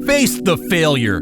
Face the failure.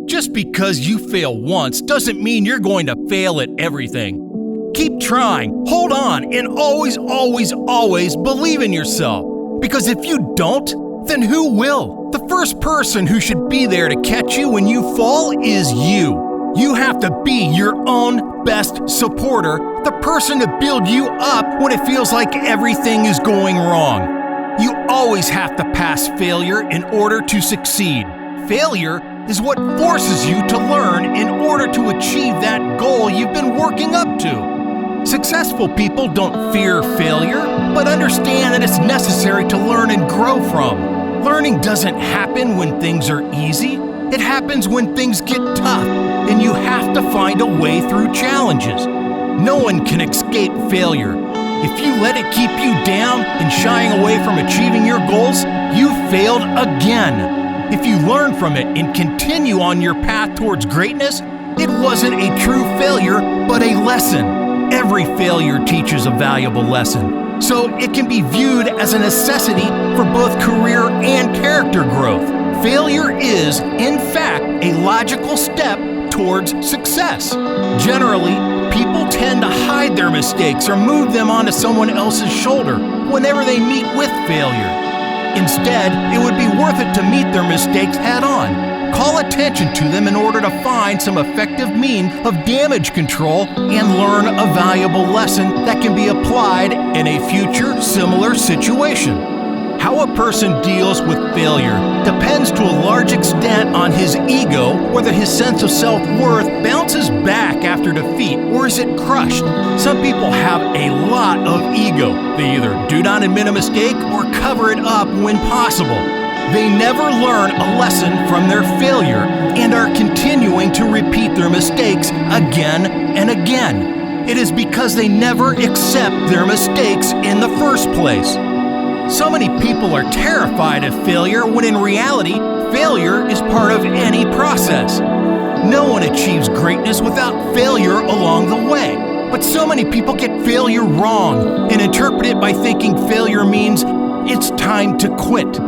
Just because you fail once doesn't mean you're going to fail at everything. Keep trying, hold on, and always believe in yourself. Because if you don't, then who will? The first person who should be there to catch you when you fall is you. You have to be your own best supporter, the person to build you up when it feels like everything is going wrong. You always have to pass failure in order to succeed. Failure is what forces you to learn in order to achieve that goal you've been working up to. Successful people don't fear failure, but understand that it's necessary to learn and grow from. Learning doesn't happen when things are easy. It happens when things get tough, and you have to find a way through challenges. No one can escape failure. If you let it keep you down and shying away from achieving your goals, you failed again. If you learn from it and continue on your path towards greatness, it wasn't a true failure, but a lesson. Every failure teaches a valuable lesson, so it can be viewed as a necessity for both career and character growth. Failure is, in fact, a logical step towards success. Generally, people tend to hide their mistakes or move them onto someone else's shoulder whenever they meet with failure. Instead, it would be worth it to meet their mistakes head-on. Call attention to them in order to find some effective means of damage control and learn a valuable lesson that can be applied in a future similar situation. How a person deals with failure depends to a large extent on his ego, whether his sense of self-worth bounces back after defeat or is it crushed. Some people have a lot of ego. They either do not admit a mistake or cover it up when possible. They never learn a lesson from their failure and are continuing to repeat their mistakes again and again. It is because they never accept their mistakes in the first place. So many people are terrified of failure when in reality, failure is part of any process. No one achieves greatness without failure along the way. But so many people get failure wrong and interpret it by thinking failure means it's time to quit.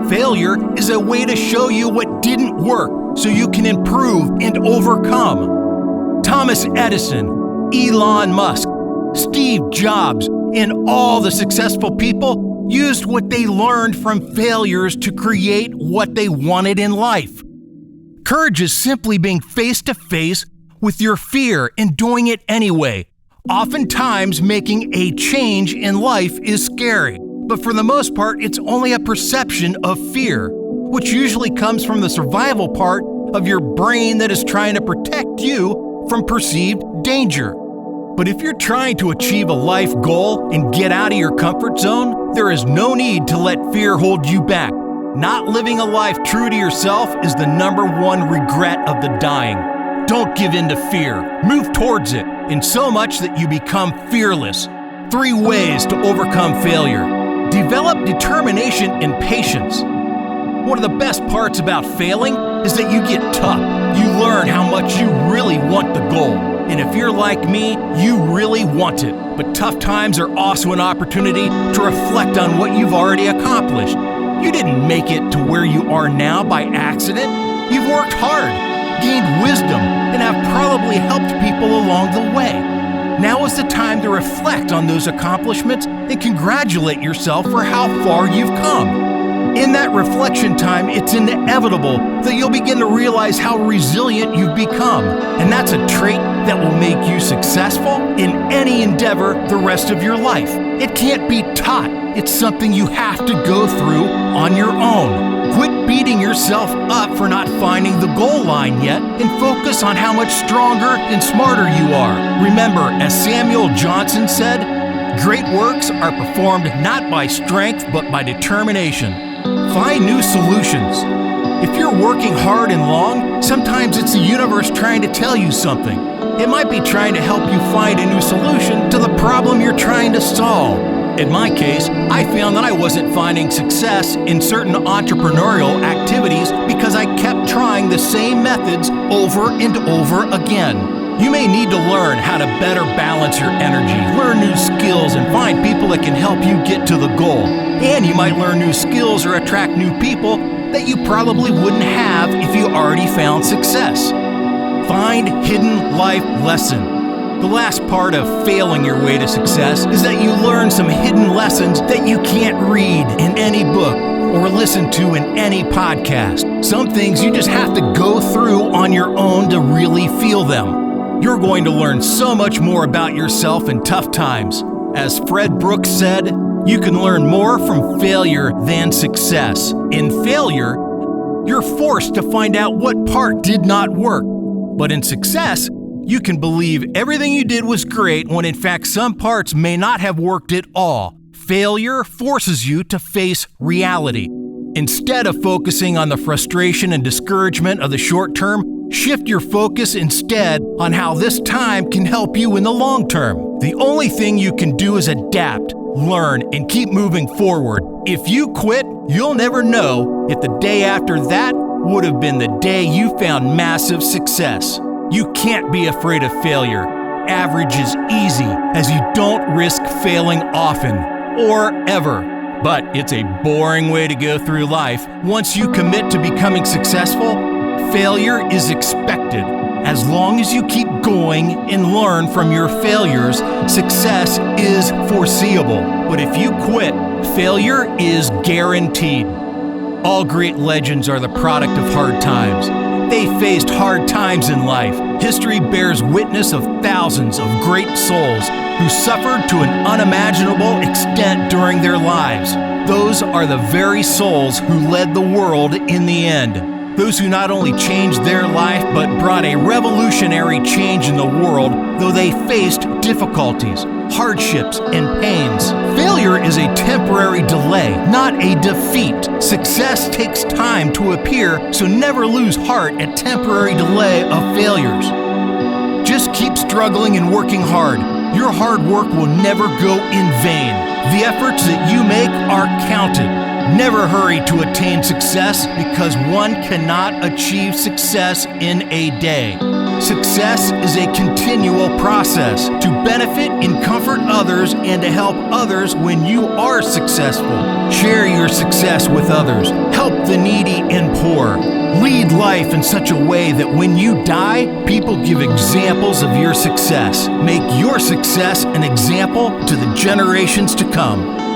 Failure is a way to show you what didn't work so you can improve and overcome. Thomas Edison, Elon Musk, Steve Jobs, and all the successful people used what they learned from failures to create what they wanted in life. Courage is simply being face to face with your fear and doing it anyway. Oftentimes, making a change in life is scary, but for the most part, it's only a perception of fear, which usually comes from the survival part of your brain that is trying to protect you from perceived danger. But if you're trying to achieve a life goal and get out of your comfort zone, there is no need to let fear hold you back. Not living a life true to yourself is the number one regret of the dying. Don't give in to fear. Move towards it, in so much that you become fearless. 3 ways to overcome failure. Develop determination and patience. One of the best parts about failing is that you get tough. You learn how much you really want the goal. And if you're like me, you really want it. But tough times are also an opportunity to reflect on what you've already accomplished. You didn't make it to where you are now by accident. You've worked hard, gained wisdom, and have probably helped people along the way. Now is the time to reflect on those accomplishments and congratulate yourself for how far you've come. In that reflection time, it's inevitable that you'll begin to realize how resilient you've become. And that's a trait that will make you successful in any endeavor the rest of your life. It can't be taught. It's something you have to go through on your own. Quit beating yourself up for not finding the goal line yet and focus on how much stronger and smarter you are. Remember, as Samuel Johnson said, great works are performed not by strength but by determination. Find new solutions. If you're working hard and long, sometimes it's the universe trying to tell you something. It might be trying to help you find a new solution to the problem you're trying to solve. In my case, I found that I wasn't finding success in certain entrepreneurial activities because I kept trying the same methods over and over again. You may need to learn how to better balance your energy, learn new skills, and find people that can help you get to the goal. And you might learn new skills or attract new people that you probably wouldn't have if you already found success. Find hidden life lesson. The last part of failing your way to success is that you learn some hidden lessons that you can't read in any book or listen to in any podcast. Some things you just have to go through on your own to really feel them. You're going to learn so much more about yourself in tough times. As Fred Brooks said, you can learn more from failure than success. In failure, you're forced to find out what part did not work. But in success, you can believe everything you did was great when in fact some parts may not have worked at all. Failure forces you to face reality. Instead of focusing on the frustration and discouragement of the short term, shift your focus instead on how this time can help you in the long term. The only thing you can do is adapt, learn, and keep moving forward. If you quit, you'll never know if the day after that would have been the day you found massive success. You can't be afraid of failure. Average is easy, as you don't risk failing often or ever. But it's a boring way to go through life. Once you commit to becoming successful, failure is expected. As long as you keep going and learn from your failures, success is foreseeable. But if you quit, failure is guaranteed. All great legends are the product of hard times. They faced hard times in life. History bears witness of thousands of great souls who suffered to an unimaginable extent during their lives. Those are the very souls who led the world in the end. Those who not only changed their life, but brought a revolutionary change in the world, though they faced difficulties, hardships, and pains. Failure is a temporary delay, not a defeat. Success takes time to appear, so never lose heart at temporary delay of failures. Just keep struggling and working hard. Your hard work will never go in vain. The efforts that you make are counted. Never hurry to attain success, because one cannot achieve success in a day. Success is a continual process to benefit and comfort others and to help others when you are successful. Share your success with others. Help the needy and poor. Lead life in such a way that when you die, people give examples of your success. Make your success an example to the generations to come.